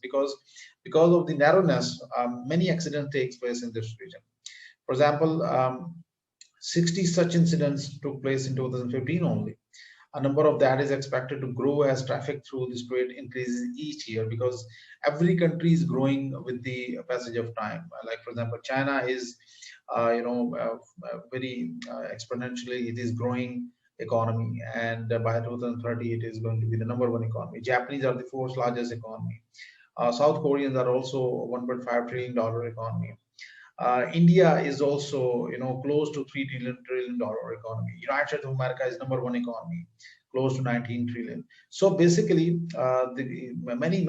because of the narrowness, many accidents take place in this region. For example, 60 such incidents took place in 2015 only. A number of that is expected to grow as traffic through the strait increases each year, because every country is growing with the passage of time. Like for example, China is very exponentially it is growing economy, and by 2030 it is going to be the number one economy. Japanese are the fourth largest economy. South Koreans are also $1.5 trillion economy. India is also, close to $3 trillion economy. United States of America is number one economy, close to 19 trillion. So basically, the many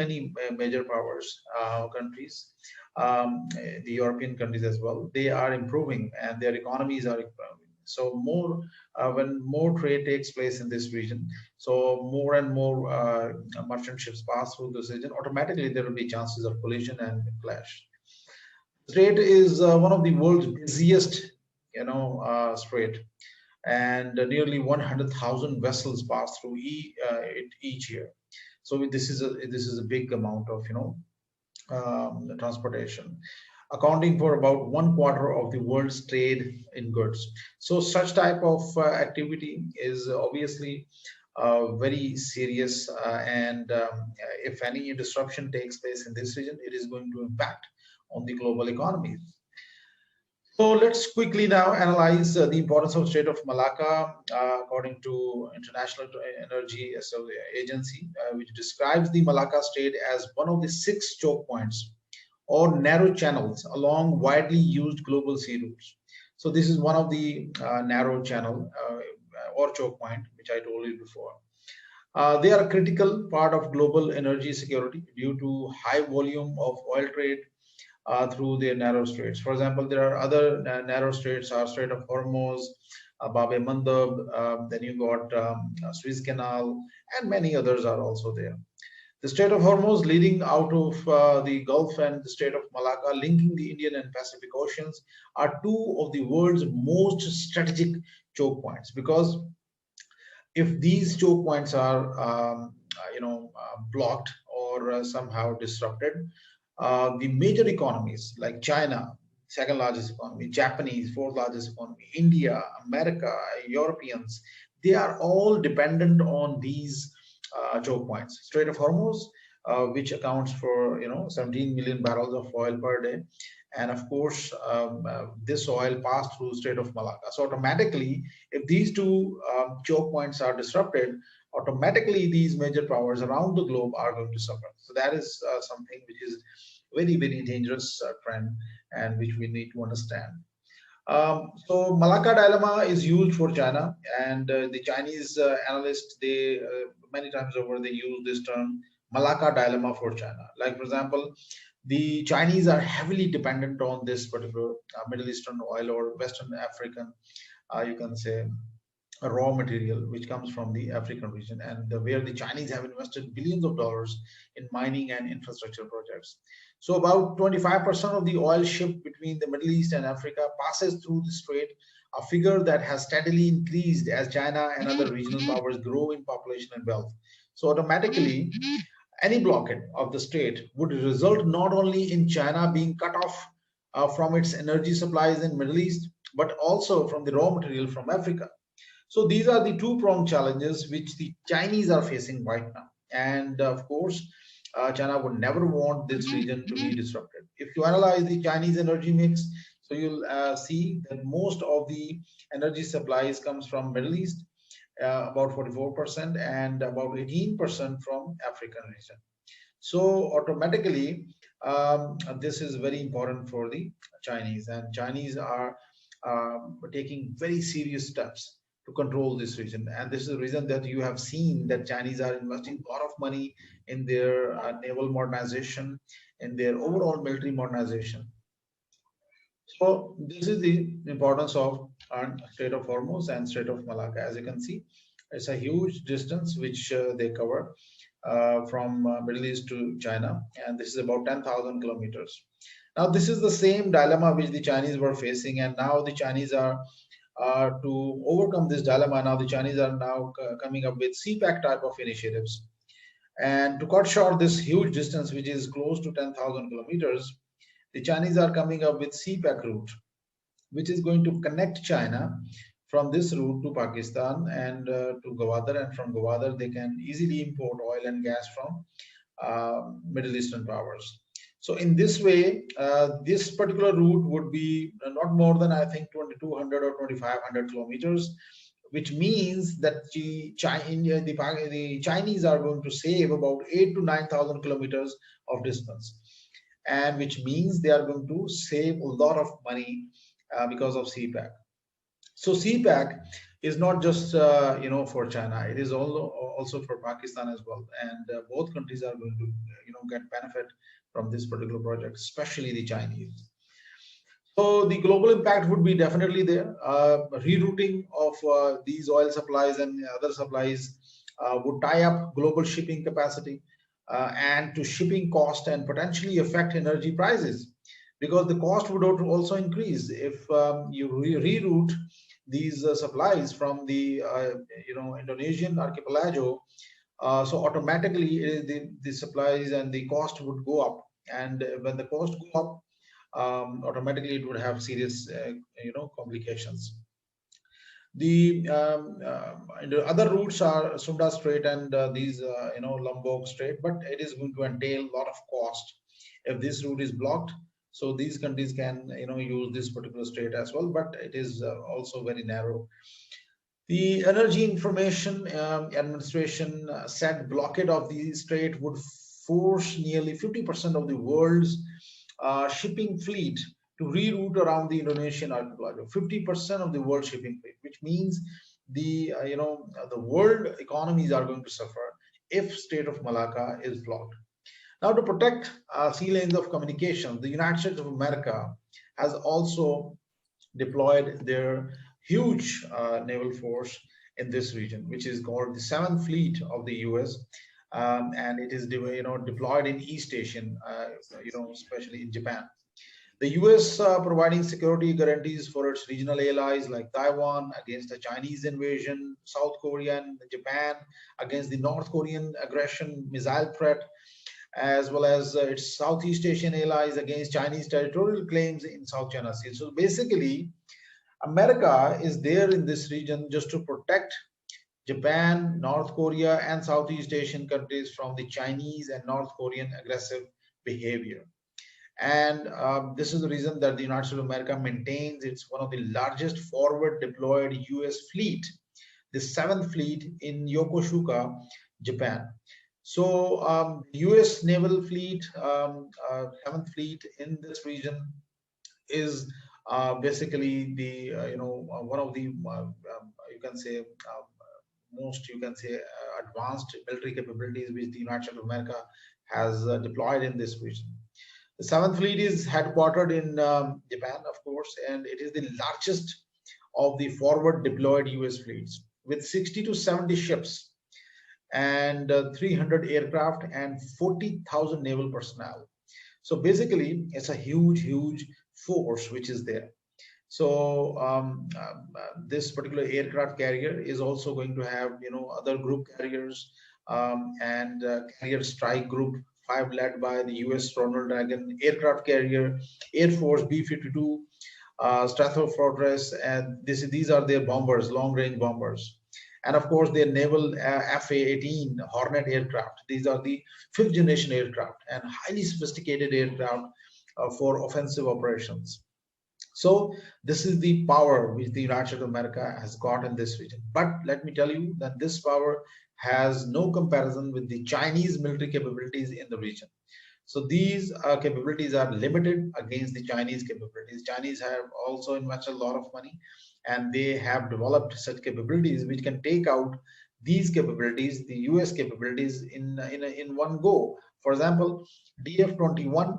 major powers countries, the European countries as well, they are improving and their economies are improving. So more when more trade takes place in this region, so more and more merchant ships pass through this region, automatically there will be chances of collision and clash. Strait is one of the world's busiest, strait, and nearly 100,000 vessels pass through it each year. So this is a big amount of transportation, accounting for about 1/4 of the world's trade in goods. So such type of activity is obviously very serious, and if any disruption takes place in this region, it is going to impact on the global economy. So let's quickly now analyze the importance of Strait of Malacca, according to International Energy Agency, which describes the Malacca Strait as one of the 6 choke points or narrow channels along widely used global sea routes. So this is one of the narrow channel or choke point, which I told you before. They are a critical part of global energy security due to high volume of oil trade through their narrow straits. For example, there are other narrow straits, Strait of Hormuz, Bab el Mandab, then you got Suez Canal, and many others are also there. The Strait of Hormuz leading out of the Gulf and the Strait of Malacca linking the Indian and Pacific Oceans are 2 of the world's most strategic choke points, because if these choke points are blocked or somehow disrupted, the major economies like China, second largest economy, Japanese, fourth largest economy, India, America, Europeans, they are all dependent on these choke points. Strait of Hormuz, which accounts for 17 million barrels of oil per day, and of course this oil passed through Strait of Malacca. So automatically, if these 2 choke points are disrupted, automatically these major powers around the globe are going to suffer. So that is something which is very dangerous trend, and which we need to understand. So Malacca dilemma is used for China, and the Chinese analysts, they many times over they use this term Malacca dilemma for China. Like for example, the Chinese are heavily dependent on this particular Middle Eastern oil or Western African, you can say, a raw material which comes from the African region, and where the Chinese have invested billions of dollars in mining and infrastructure projects. So about 25% of the oil shipped between the Middle East and Africa passes through the strait, a figure that has steadily increased as China and other regional powers grow in population and wealth. So automatically, any blockade of the strait would result not only in China being cut off from its energy supplies in Middle East, but also from the raw material from Africa. So these are the 2-pronged challenges which the Chinese are facing right now. And of course, China would never want this region to be disrupted. If you analyze the Chinese energy mix, so you'll see that most of the energy supplies comes from Middle East, about 44%, and about 18% from African region. So automatically, this is very important for the Chinese, and Chinese are taking very serious steps to control this region. And this is the reason that you have seen that Chinese are investing a lot of money in their naval modernization, in their overall military modernization. So this is the importance of Strait of Hormuz and Strait of Malacca. As you can see, it's a huge distance which they cover from Middle East to China, and this is about 10,000 kilometers. Now, this is the same dilemma which the Chinese were facing, and now the Chinese are to overcome this dilemma. Now the Chinese are now coming up with CPEC type of initiatives, And to cut short this huge distance, which is close to 10,000 kilometers, the Chinese are coming up with CPAC route, which is going to connect China from this route to Pakistan and to Gwadar, and from Gwadar they can easily import oil and gas from Middle Eastern powers. So in this way, this particular route would be not more than I think 2,200 or 2,500 kilometers, which means that the Chinese are going to save about 8 to 9,000 kilometers of distance, and which means they are going to save a lot of money because of CPAC. So CPAC is not just for China; it is also for Pakistan as well, and both countries are going to get benefit from this particular project, especially the Chinese. So the global impact would be definitely there. Rerouting of these oil supplies and other supplies would tie up global shipping capacity and to shipping cost, and potentially affect energy prices, because the cost would also increase if you reroute these supplies from the Indonesian archipelago. So automatically the supplies and the cost would go up, and when the cost go up, automatically it would have serious complications. The other routes are Sunda Strait and these Lombok Strait, but it is going to entail a lot of cost if this route is blocked. So these countries can use this particular strait as well, but it is also very narrow. The Energy Information Administration said blockade of the strait would force nearly 50% of the world's shipping fleet to reroute around the Indonesian archipelago. 50% of the world shipping fleet, which means the world economies are going to suffer if Strait of Malacca is blocked. Now, to protect sea lanes of communication, the United States of America has also deployed their huge naval force in this region, which is called the Seventh Fleet of the U.S. And it is deployed in East Asian, especially in Japan. The US providing security guarantees for its regional allies like Taiwan against the Chinese invasion, South Korea and Japan against the North Korean aggression missile threat, as well as its Southeast Asian allies against Chinese territorial claims in South China Sea. So basically, America is there in this region just to protect Japan, North Korea, and Southeast Asian countries from the Chinese and North Korean aggressive behavior. And this is the reason that the United States of America maintains it's one of the largest forward deployed US fleet, the Seventh Fleet in Yokosuka, Japan. So US naval fleet, Seventh Fleet in this region is basically the one of the you can say most advanced military capabilities which the United States of America has deployed in this region. The Seventh Fleet is headquartered in Japan, of course, and it is the largest of the forward deployed US fleets with 60 to 70 ships and 300 aircraft and 40,000 naval personnel. So basically, it's a huge force which is there. So this particular aircraft carrier is also going to have other group carriers and carrier strike group 5 led by the US Ronald Reagan aircraft carrier, Air Force B-52, Stratford Fortress, and these are their bombers, long range bombers. And of course, their naval FA-18 Hornet aircraft. These are the fifth generation aircraft and highly sophisticated aircraft for offensive operations. So this is the power which the United States of America has got in this region. But let me tell you that this power has no comparison with the Chinese military capabilities in the region. So these capabilities are limited against the Chinese capabilities. Chinese have also invested a lot of money, and they have developed such capabilities which can take out these capabilities, the US capabilities, in one go. For example, DF-21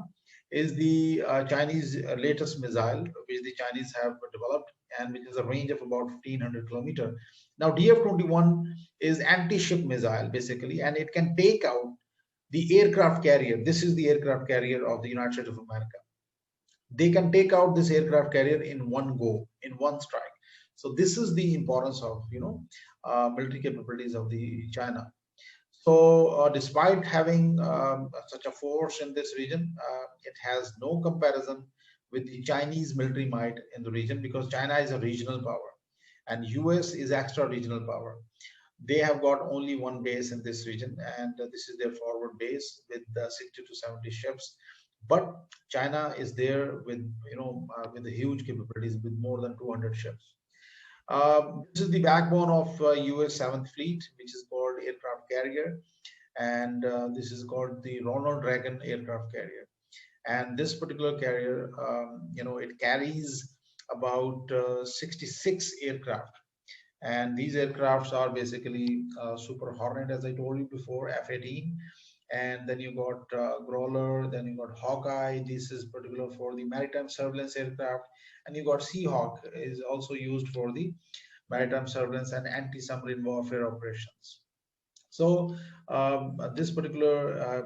is the Chinese latest missile which the Chinese have developed, and which has a range of about 1,500 kilometers. Now, DF-21 is anti-ship missile basically, and it can take out the aircraft carrier. This is the aircraft carrier of the United States of America. They can take out this aircraft carrier in one go, in one strike. So this is the importance of military capabilities of the China. So, despite having such a force in this region, it has no comparison with the Chinese military might in the region, because China is a regional power and US is extra regional power. They have got only one base in this region, and this is their forward base with 60 to 70 ships. But China is there with with the huge capabilities with more than 200 ships. This is the backbone of US 7th Fleet, which is called aircraft carrier, and this is called the Ronald Reagan aircraft carrier. And this particular carrier, it carries about 66 aircraft, and these aircrafts are basically Super Hornet, as I told you before, F-18, and then you got Growler, then you got Hawkeye. This is particular for the maritime surveillance aircraft, and you got Seahawk is also used for the maritime surveillance and anti-submarine warfare operations. So this particular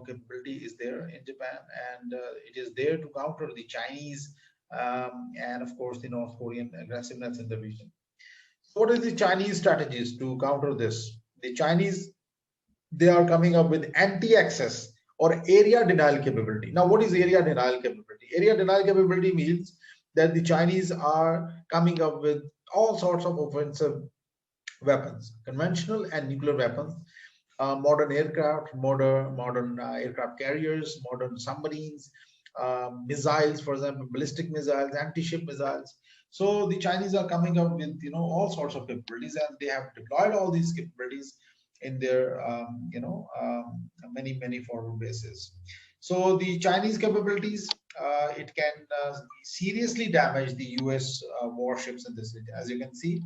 capability is there in Japan, and it is there to counter the Chinese and of course the North Korean aggressiveness in the region. What is the Chinese strategies to counter this? The Chinese, they are coming up with anti-access or area denial capability. Now, what is area denial capability? Area denial capability means that the Chinese are coming up with all sorts of offensive weapons, conventional and nuclear weapons, modern aircraft, modern aircraft carriers, modern submarines, missiles, for example, ballistic missiles, anti-ship missiles. So the Chinese are coming up with all sorts of capabilities, and they have deployed all these capabilities in their many forward bases. So the Chinese capabilities, it can seriously damage the U.S. Warships in this region. As you can see,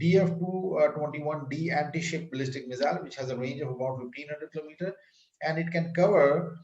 DF-221D anti-ship ballistic missile, which has a range of about 1,500 kilometers, and it can cover